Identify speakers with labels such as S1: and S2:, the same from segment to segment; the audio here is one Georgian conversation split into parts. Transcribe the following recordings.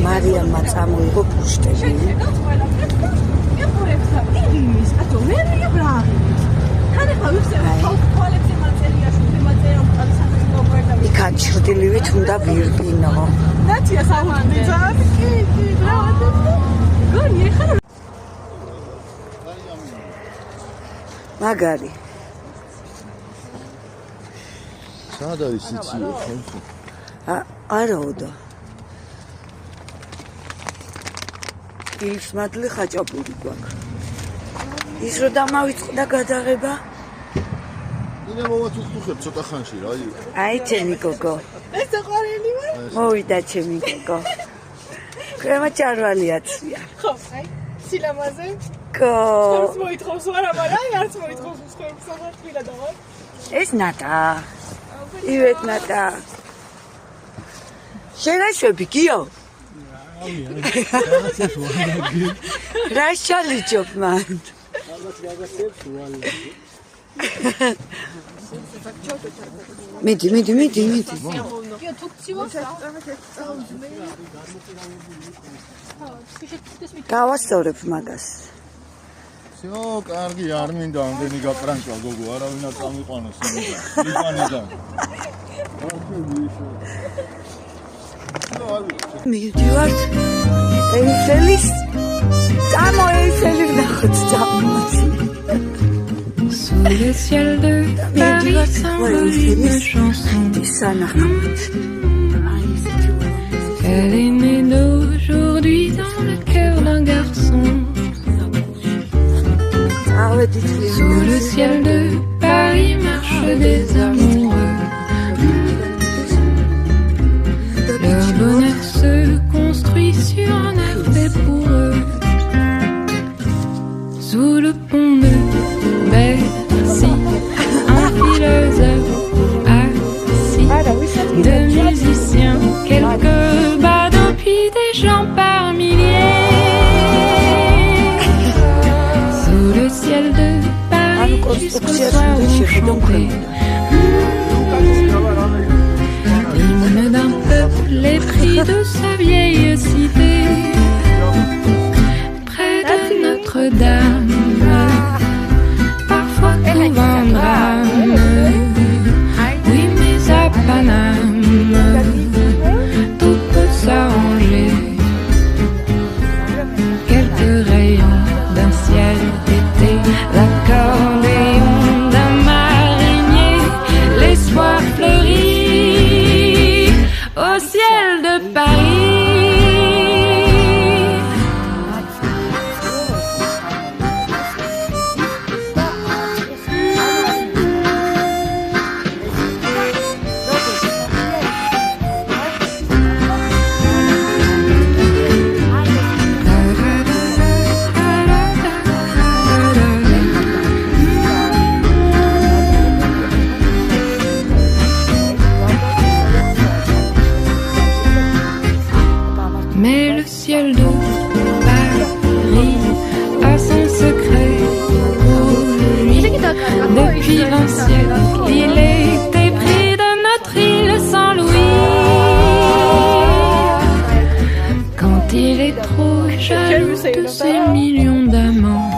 S1: მარიამმა წამოიღო ბუშტები. იქან ჩრდილივით უნდა ვირბინო. მაგარი.
S2: სად არის იცი?
S1: არაოდა. ის მადლი ხაჭაპური გვაქვს. ის რო დამავიწყდა გადაღება?
S2: ინა მოვაწუხებ ცოტა ხანში რა.
S1: აი ჩემი გოგო.
S3: ეს აყარელი ვარ?
S1: მოვიდა ჩემი გოგო. კრემა ჩარვალიაცია.
S3: ხო, აი, სილამაზე.
S1: გო.
S3: ხორს მოითხოვს ვარ, მაგრამ აი არც მოითხოვს ხორს აღარ თვითა დავარ.
S1: ეს ნატა. ივეთ ნატა. შენაშვები გიო? რა შალიჯობ მან? მიდი. გავასწორებ მაგას.
S2: всё, კარგი, არ მინდა ამდენი გაკრანჭვა გოგო, არავინ არ წამიყვანოს იმიდან. იფანიდან.
S1: მივდივართ ეიფელის წამო ეიფელის ნახოთ წამოছি
S4: Sous le ciel de Paris s'envole une chanson. Elle est née d'aujourd'hui dans le cœur d'un garçon. Sous le ciel de Paris marchent des amoureux. Leur bonheur se construit sur un air fait pour eux. Sous le pont de Bercy, un philosophe assis, deux musiciens, quelques badauds, puis des gens par milliers. Sous le ciel de Paris, jusqu'au soir où chantait l'hymne d'un peuple épris de sa vieille cité. Près de Notre-Dame, parfois trouve un drame. Oui, mais à Paname, tout peut s'arranger. Quelques rayons d'un ciel d'été, l'accordéon d'un marinier, l'espoir fleurit au ciel de Paris. Mais le ciel de Paris a son secret pour lui. Depuis 20 siècles, il était pris de notre île sans louis. Quand il est trop jaloux de ses millions d'amants,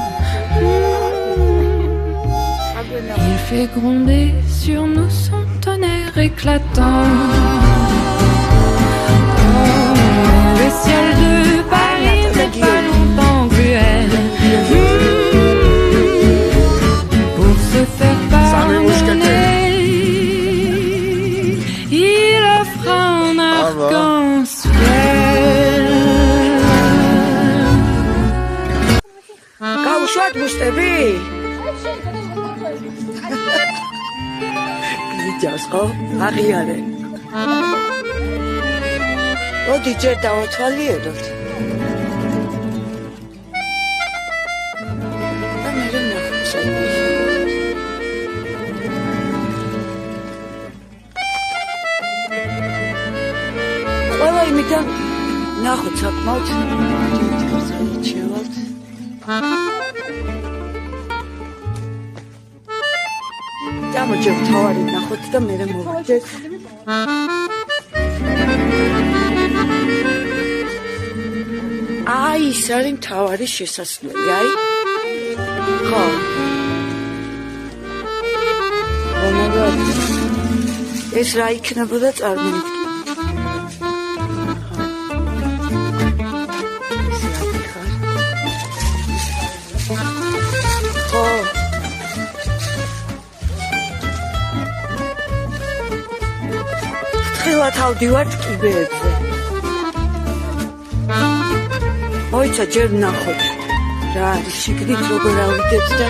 S4: il fait gronder sur nous son tonnerre éclatant. Le ciel de Paris n'est pas longtemps cruel. Pour se faire pardonner, il offre un arc-en-ciel.
S1: გავუშვათ ბუშტები? გიჯავს ხო? აღიარე. მოდი ჯერ დავათვალიეროთ. და მე ვნახოთ. ყველა იმიდან ნახოთ საკმაოდ ჩევალთ. გამოჯერ თავარი ნახოთ და მე მოვიდეთ. არის მთავარი შესასვლელი, აი. ხო. მაგრამ ეს რა იქნებოდა წარმოიდგინე. ფრთხილად ავდივართ კიბეებზე. მოიცა ჯერ ვნახოთ რა არის შიგნით როგორ ავიდეთ და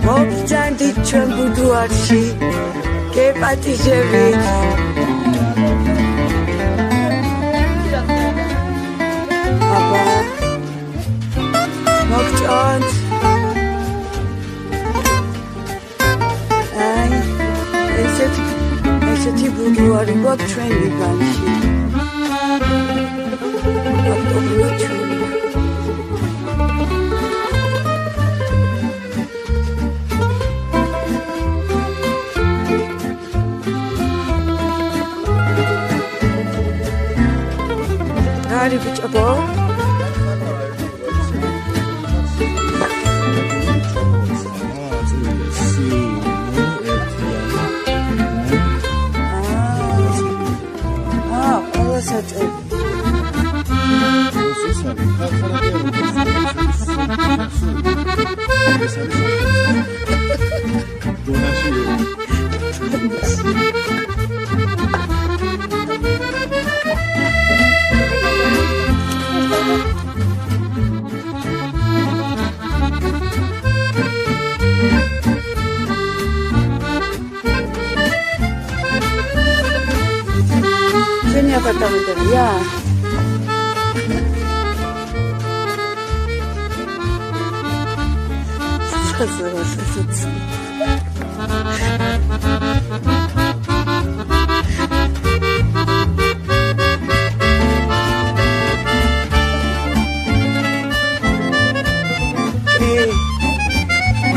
S1: მოგძანდით ჩვენ ბუდუარში გეპატიჟებით აბა მოგწონთ აი ესეთი ბუდუარი გვაქვს ჩვენ ლიბანში აქტობრივად ჩვენი Ari bichabo. Ini apartamento ya.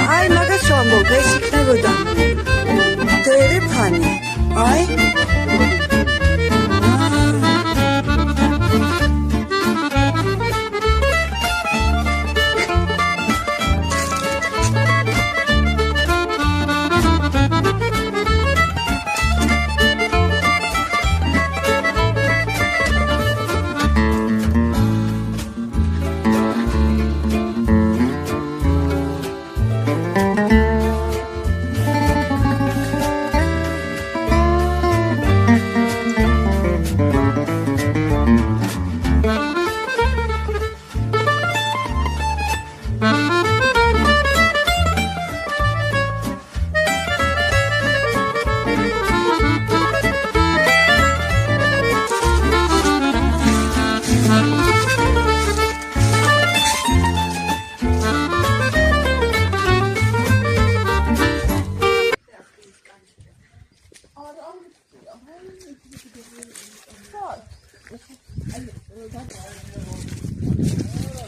S1: Ay, maga şambo, beşik ne kadar? Deri pani. Ay.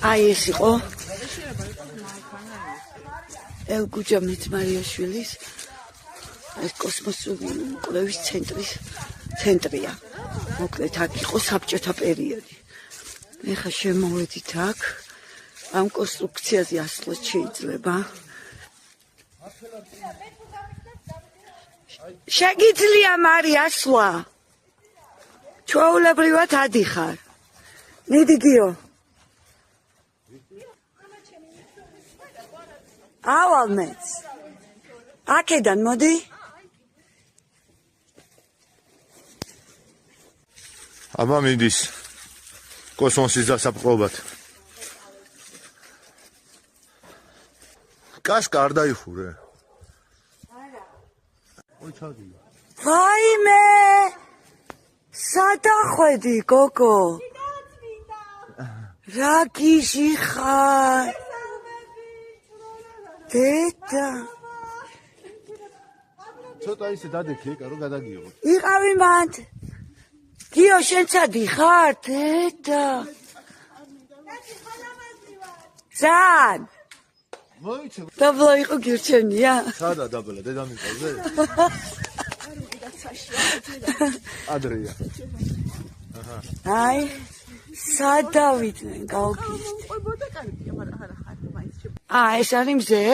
S1: Ai ეს იყო ელგუჯა მეცმარიაშვილის ეს კოსმოსური კვლევის ცენტრია. მოკლედ აქ იყო საბჭოთა პერიოდი. ეხლა შემოვედით აქ ამ კონსტრუქციაზე ასვლაც შეიძლება. შეგიძლია მარი ასვლა? ჩვეულებრივად ადიხარ. მიდიგიო. ავალმეც. აქედან მოდი.
S2: აბა მიდის. კოსმოსის დასაპყრობად. კაშკა არ დაიხურე. ой ჩადი.
S1: ვაიმე! სადახვედი, გოგო? რა გიჟი ხარ? დედა.
S2: ცოტა ისე დადექი, რომ გადაგიიღო.
S1: იყავი მანდ. გიო შენცა დიხარ, დედა. ზან.
S2: მოიცე.
S1: დაბლა იყო გირჩენია.
S2: სადა დაბლა, დედამიწაზე? ადრეა.
S1: აი, სადავიდნენ გავგიშთ. ეს არის მზე?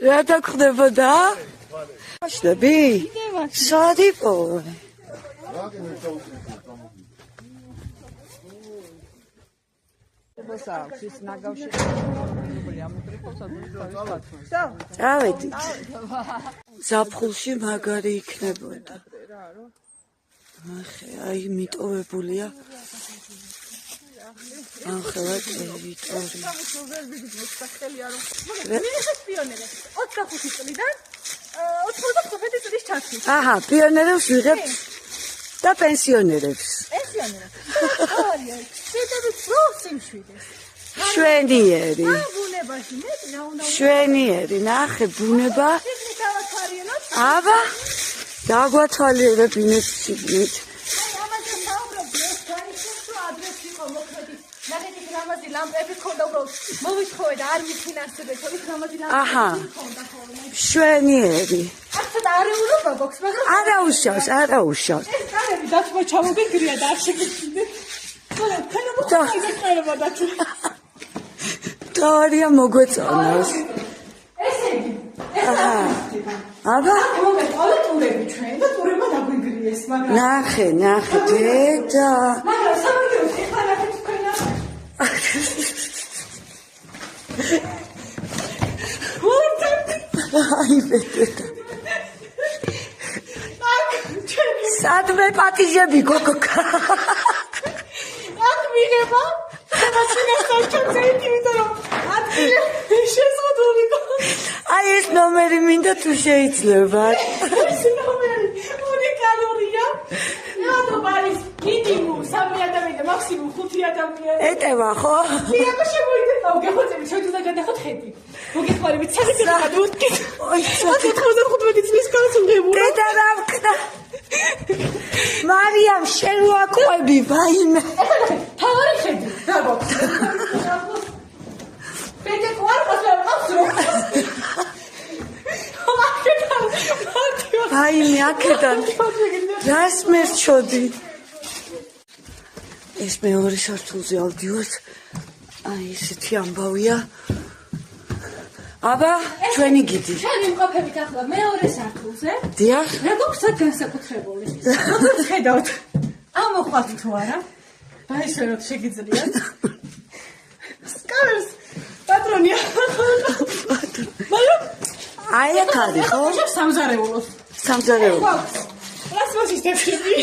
S1: რა დაგხდებოდა? შტები? სად იყო? წავედით. ზაფხულში მაგარი იქნებოდა. ახე, აი მიტოვებულია. ახლა ტერიტორია.
S3: 25 წლიდან 95 წლის ჩათვლი.
S1: აჰა, პიონერებს ვიღებთ და პენსიონერებს.
S3: პენსიონერებს. აია, შეიძლება პროფსიმშვიდეს.
S1: შვენიერი.
S3: ბუნებაში მეტი რა უნდა
S1: შვენიერი, ნახე ბუნება.
S3: დავათვალიეროთ.
S1: აბა, დაგვათვალიერებ ინვესტიციით.
S3: ამაზე საუბრობდი, ეს განიცდის, რომ ადრეს იყო მოქმედი. ნახეთ, რამაზი ლამპები ქონდა უბრალოდ. მოვიშხოვე და არ მიფინანსებეთ, ის რამაზი
S1: აჰა.
S3: ლამპები ქონდა ხოლმე.
S1: შვენიერი.
S3: ახლა და არეულობა გვაქვს, მაგრამ
S1: არა უშავს.
S3: ეს კარები დათმო ჩამოგიგრია და არ შეგეჭიდე. მაგრამ ქანა მოხდა და
S1: თავარია მოგვეწონოს.
S3: ესე იგი,
S1: აბა,
S3: მოგეყოლა ტურები ჩვენ და ტურებმა დაგვიგრიეს, მაგრამ
S1: ნახე, დედა.
S3: მაგრამ სამაგეროს ეხლა ნახეთ თქვენა.
S1: აი დედა. სადმე პატიჟები გოგო.
S3: აქ მიღება მაშინას დაჩვენე იმიტომ რომ ადგილი შეზღუდული
S1: აი ეს ნომერი მინდა თუ შეიძლება.
S3: ეს ნომერი უნიკალურია. ნადობა არის მინიმუმ 3 ადამიანი, მაქსიმუმ 5 ადამიანი.
S1: ეტევა ხო?
S3: ეხლა შემოიდგება გეხოცები, შეიძლება გადახოთ ხედი. მოგეხმარებით საერთოდ უთქით.
S1: ой,
S3: 95 წლის განსხვავებული.
S1: დედა რა ვქნა? მარიამ შენ ვაკვები, ვაიმე.
S3: თავარი ხედი, რა გვაქვს? ბედე ყوارყოს რა ყავს რო?
S1: ვაიმე აქედან რას მერჩოდი? ეს მეორე სართულზე ავდივართ. აი ესეთი ამბავია. აბა, ჩვენი გიდი.
S3: შენ იმყოფებით ახლა მეორე სართულზე?
S1: დიახ.
S3: რა გვაქვს აქ განსაკუთრებული? როგორ ხედავთ? ამოყვათ თუ არა? დაისვენოთ შეგიძლიათ. სკარს პატრონია. მაგრამ
S1: აი აქ არის ხო?
S3: სამზარეულოს.
S1: სამზარეულო.
S3: პლასმასის თეფშები.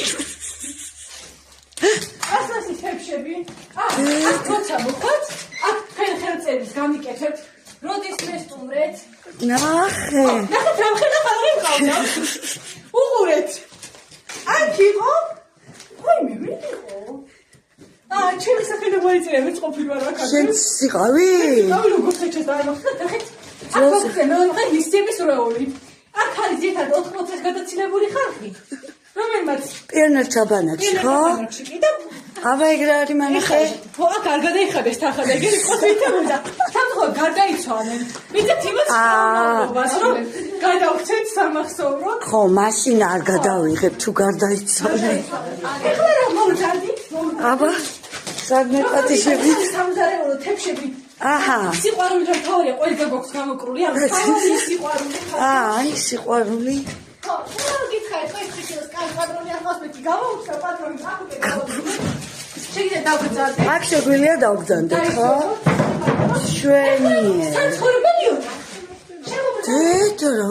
S3: პლასმასის თეფშები. აქ თოცა მოხოთ. აქ ხელწერის გამიკეთებთ. როდის მესტუმრეთ?
S1: ნახე.
S3: ნახეთ რა ხედა ხალხი მყავდა. უყურეთ. აქ იყო? ой, მე ვიყო. ჩემი სახელო მოიწია, ვიც ყოფილი ვარ აქ.
S1: შენ სიყავი?
S3: გავი როგორ შეჭეს და ნახეთ. აქ გვაქვს მეორე ლისტების რეული. აქ არის ერთად 80-ს გადაცილებული ხალხი. რომელმაც
S1: პიონერ ჩაბანაკში ხო? აბა ეგ რა არის მანახე?
S3: ხო, აქ არ გადაიხადეს თან ხადა, ეგრე ყოფილითა. სამწუხაროდ გარდაიცვალნენ. ვიცით იმას ხალხობას, რომ გადავხდეთ სამახსოვროდ.
S1: ხო, მაშინ არ გადავიღებ თუ გარდაიცვალე.
S3: ეხლა რა მოვძარდი?
S1: აბა, სადმე პატიჟები.
S3: სამზარეულო თეფშები.
S1: აჰა.
S3: სიყვარული რა თავია, ყველგან გვაქვს გამოკრული, ამ თავი სიყვარული.
S1: აი, სიყვარული.
S3: ხო, გითხარით, ხო ის კაი პატრონი ახავს მეტი გავაუჩა პატრონი ახლა გავაუჩა. შეგიძლიათ დავგზავნოთ.
S1: აქ შეგვიძლია დავგზავნდეთ, ხო? შვენიერი.
S3: სამცხორებელია.
S1: დედა რა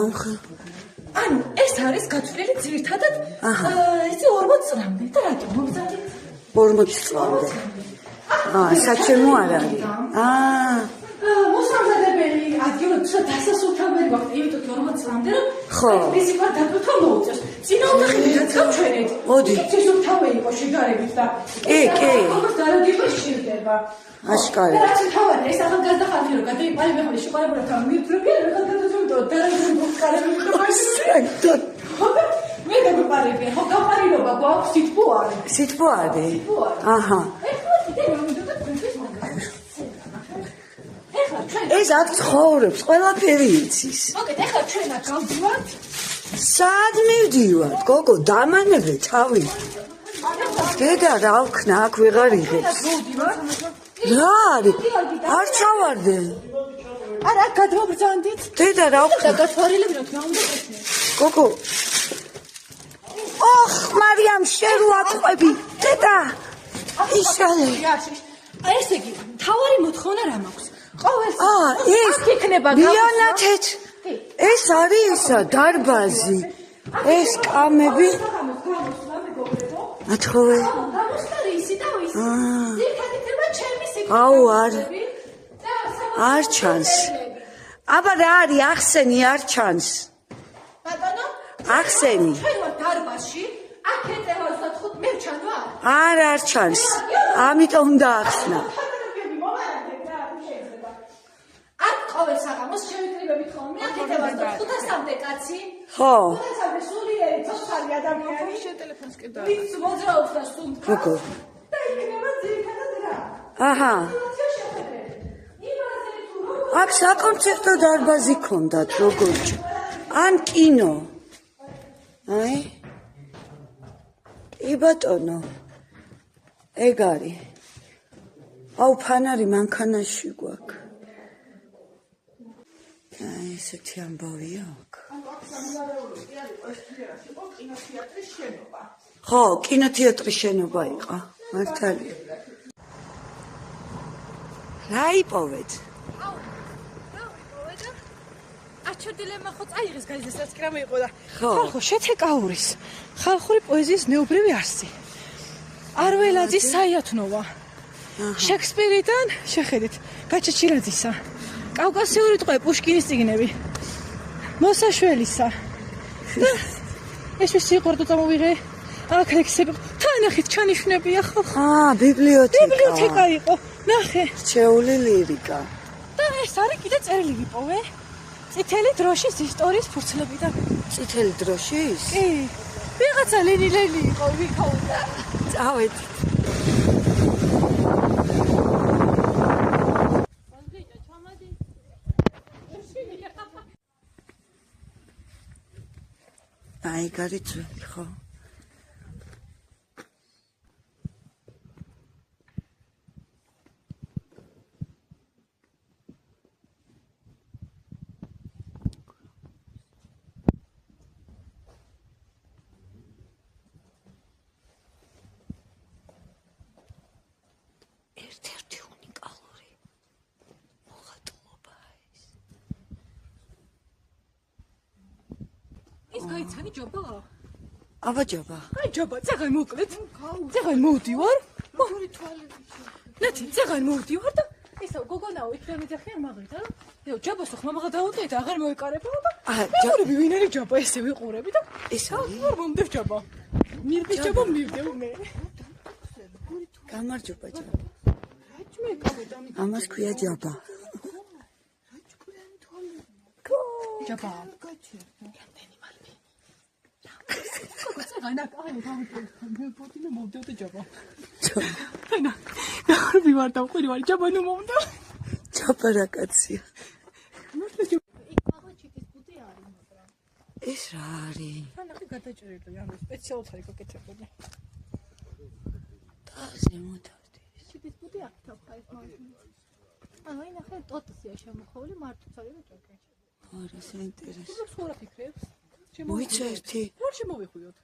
S3: ანუ ეს არის გათვლილი ძირითადად ესე 40 წლამდე და რატომ მომზადეთ
S1: 40 წლამდე საჩემო არ არის
S3: მოსამზადებელი ადგილებში დასასრულთან ვერ გვაქვს იმიტომ 40 წლამდე რომ ფიზიკურად დატვირთვა მოუწევს წინა ოთახი გაჩვენეთ
S1: მოდი
S3: ფიზიკურად თავი იყო შეგარებით და
S1: კი
S3: როგორც დარაგება შეიძლება
S1: აშკარა
S3: რაც თავად ეს ახალგაზრდა ხალხი რომ გადაიყალიბე ხოლმე შეყარებულად ამ მირთრებიან ახალგაზრდა დარაგება მოყარებული და მე დაგვიყარებიან ხო გაფარილობა გვაქვს
S1: სითბო არის აჰა ეს აქ ცხოვრობს ყველაფერი იცის
S3: მოკეთ ეხლა ჩვენ აქ გავდივართ
S1: სად მივდივართ გოგო დამანებე თავი დედა რა ვქნა აქ ვეღარ იღებს რა არის არ ჩავარდე
S3: არა გადმობრძანდით
S1: დედა რა ვქნა
S3: გათვალილებინოთ რა უნდა გეთნე
S1: გოგო ოხ მარიამ შერუაყვები დედა ისალე
S3: ესე იგი თავარი მოთხოვნა რა მაქვს ყოველს
S1: ეს
S3: იქნება
S1: მიანათეთ ეს არის ისა დარბაზი ეს კამები ათხოვე აუ არ ჩანს აბა რა არის ახსენი არ ჩანს
S3: ბატონო
S1: ახსენი
S3: ჩვენ ვარ დარბაზში აქ ეტევა 25 მე ჩანვა
S1: არ ჩანს ამიტომ უნდა ახსნა
S3: აქ ყოველ საღამოს შევიკრიბებით ხოლმე აქ ეტევა 500-მდე კაცი
S1: ხო
S3: 500-მდე სულიერი ცოცხალი ადამიანი ტელეფონს კიდევ ვინც მოძრაობს და სუნთქავს
S1: გოგო
S3: და იქნება ძირითადად რა
S1: აჰა აქ საკონცერტო დარბაზი ქონდათ როგორც ან კინო აი კი ბატონო ეგ არის აუ ფანარი მანქანაში გვაქვს აი ესეთი ამბავია აქ ხო კინოთეატრის შენობა იყო მართალია რა იპოვეთ
S3: აჩერდილემა ხო წაიღეს გაიზესაც კი რა მეიყო და
S1: ხო
S3: ხო შეთეკაურის ხალხური პოეზიის ნეობრივი არსი არველაძის საიათნოვა შექსპირიდან შეხედით გაჩეჩილაძისა კავკასიური ტყვე პუშკინის წიგნები მოსაშველისა და ეს ვისი იყო რა წამოვიღე აქ ლექსები თანახით ჩანიშნებია ხო ბიბლიოთეკა იყო ნახე
S1: რჩეული ლირიკა
S3: და ეს არის კიდე წერილი ვიპოვე წითელი დროშის ისტორიის ფურცლებიდან
S1: წითელი დროშის
S3: კი ვიღაცა ლენი იყო ვიქაუდა
S1: წავედი აი გარიწვი ხო ერთ-ერთი უნიკალური მოხატულობა
S3: ეს გაიცანი ჯობა
S1: აბა ჯობა
S3: აი ჯობა წაღან მოკლედ წაღან მოვდივარ ნათი წაღან მოვდივარ და ესა გოგონაო იქ დამეძახიან მაგრიდა რომ ჯობას ხო მამაღა დაუტყვით აღარ მოეკარება და ჯობები ვინ არის ჯობა ესე ვიყურები და
S1: ეს არის
S3: არ მომდევ ჯობა მირდის ჯობა მივდევ მე
S1: გამარჯობა ჯობა
S3: მე კაბედა
S1: ამას ქვია ჯობა
S3: ჯობა რამდენი მალბი წაღან აკაი მე პოტინე მომდევ და ჯობა ანა და ვარ და ვყირი ვარ ჯობა ნუ მომდევ
S1: ჯობა რა კაცია ეს რა არის?
S3: ანახი გადაჭერილი ანუ სპეციალურად არის გაკეთებული.
S1: და ზემოთავდი.
S3: ჩიტის ბუდი აქ თავხაის მაგნი. ანუ აი ნახე ტოტსია შემოხეული მარტო წარი და ჭოკე.
S1: არა, საინტერესო.
S3: ის ხურა ფიქრებს?
S1: მოიცა ერთი.
S3: ვარ შემოვიხუიოთ.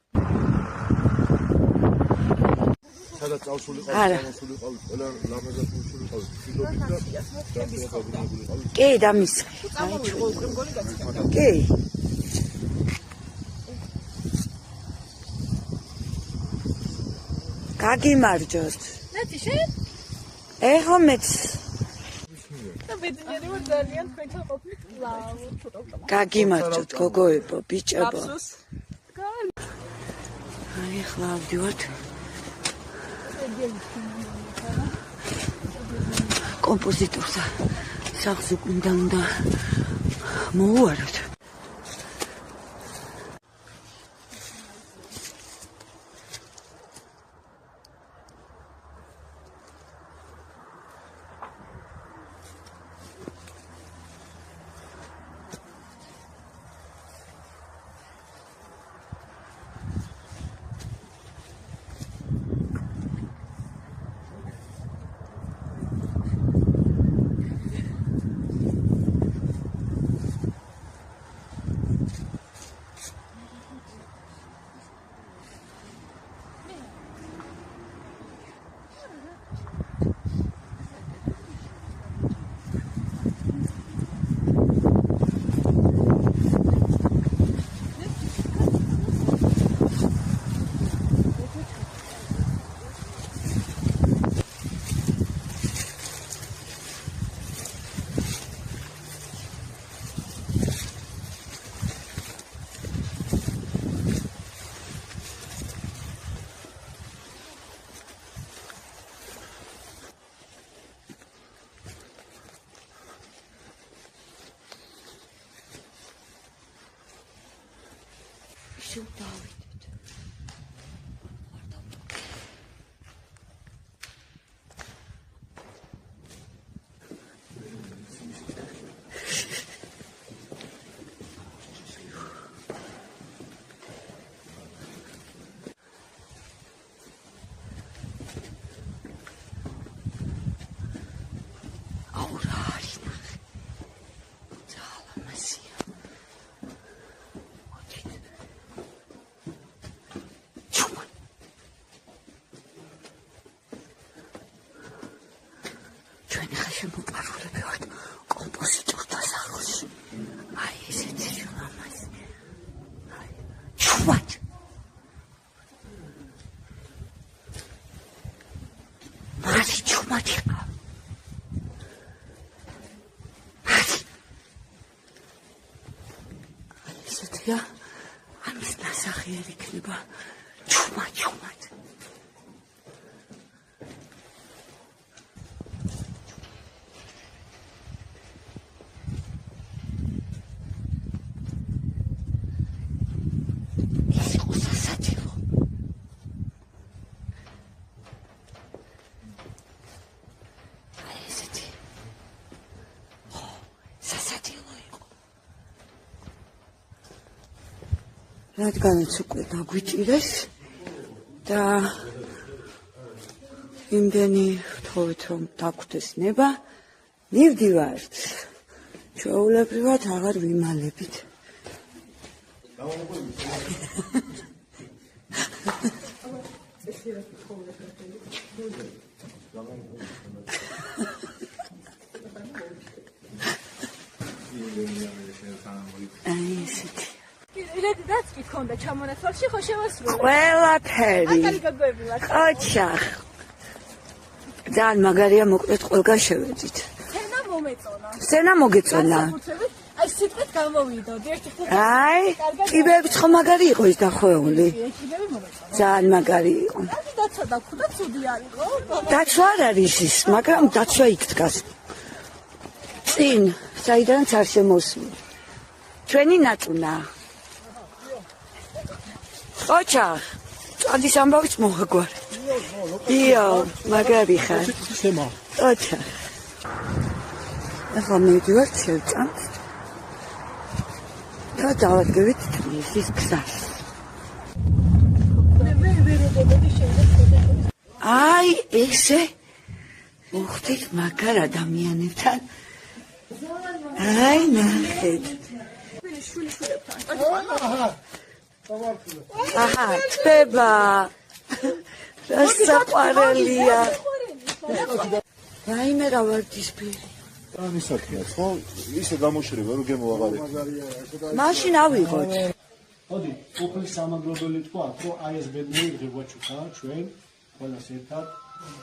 S2: სადაც წავსულიყავით,
S1: არა.
S2: წავსულიყავით, ყველა ლამაზად უშულიყავით. ფიდობით და დამწუხრებულიყავით.
S1: კი, დამისხე. კი. გაგიმარჯოთ.
S3: ნათი შენ?
S1: ეხლა მეც
S3: და ბედნიერი ვარ ძალიან თქვენთან ყოფნით. ლავ.
S1: გაგიმარჯოთ გოგოებო, ბიჭებო.
S3: აფსოს.
S1: აი ეხლა ავდივართ. კომპოზიტორსა სახლს უნდა მოუაროთ. ისევ დავიდეთ. აუ რა არის ნახე. ძალიან მასია. ჩვენი ხაშემოპარულები ვართ კომპოზიტორთა სახლში. აი ესეთი ლამაზი. აი ჩუმად. მარი ჩუმად იყო. აი ესეთია ამის ნასახიერი იქნება ჩუმად. რადგანაც უკვე დაგვიჭირეს და იმდენი ვთხოვეთ რომ დაგვდეს ნება, მივდივართ. ჩვეულებრივად აღარ ვიმალებით. აი ესეთი.
S3: რედაც კი ქონდა ჩამონაცვალში ხო შევასრულე.
S1: ყველაფერი.
S3: აკალი გაგოები ვარ.
S1: ოჩახ. ძალიან მაგარია მოკლედ ყველგან შევედით.
S3: ცენა მომეწონა.
S1: სცენა მოგეწონა.
S3: აი სიტყვით გამოვიდოდი ერთი ხუთი.
S1: აი, კიბეებიც ხო მაგარი იყო ის დახვეული.
S3: კიბები მომეწონა.
S1: ძალიან მაგარი იყო.
S3: აი დაცვა დაგხვდა ცუდი არისო.
S1: დაცვა არ არის ის, მაგრამ დაცვა იქ დგას. წინ, საიდანაც არ შემოსული. ჩვენი ნაწუნა. ოჩახ, წადის ამბავიც მოაგვარ. იო, მაგარი ხარ.
S2: შემა.
S1: ოჩახ. ახლა მივდივართ შევწამთ. და დავადგებით თბილისის გზას. აი, ესე მოხდით მაგარ ადამიანებთან. აი, ნახეთ. აჰა, თბება. რა საყვარელია. რაიმე რა ვარდისფერი.
S2: Ani საქმეა, ხო? ისე გამოშრება, რომ გემო აღარ იქნება.
S1: მაშინ ავიღოთ.
S5: მოდი, უფლის სამაგრობელი თქვა, რომ აი ეს ბედნიერი ღირგვაჩუქა ჩვენ ყველას ერთად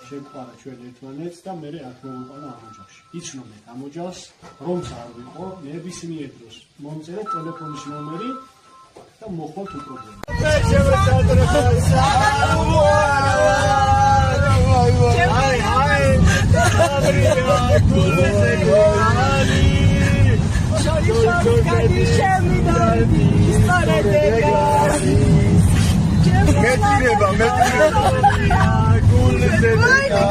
S5: შევყვარა ჩვენ ერთმანეთს და მე აქ მოვიყვანა ამ ოჯახში. იცნობთ ამ ოჯახს, რომც არ ვიყო, ნებისმიერ დროს მომწერეთ ტელეფონის ნომერი და მოხვალთ უპრობლემო.
S2: მეტირება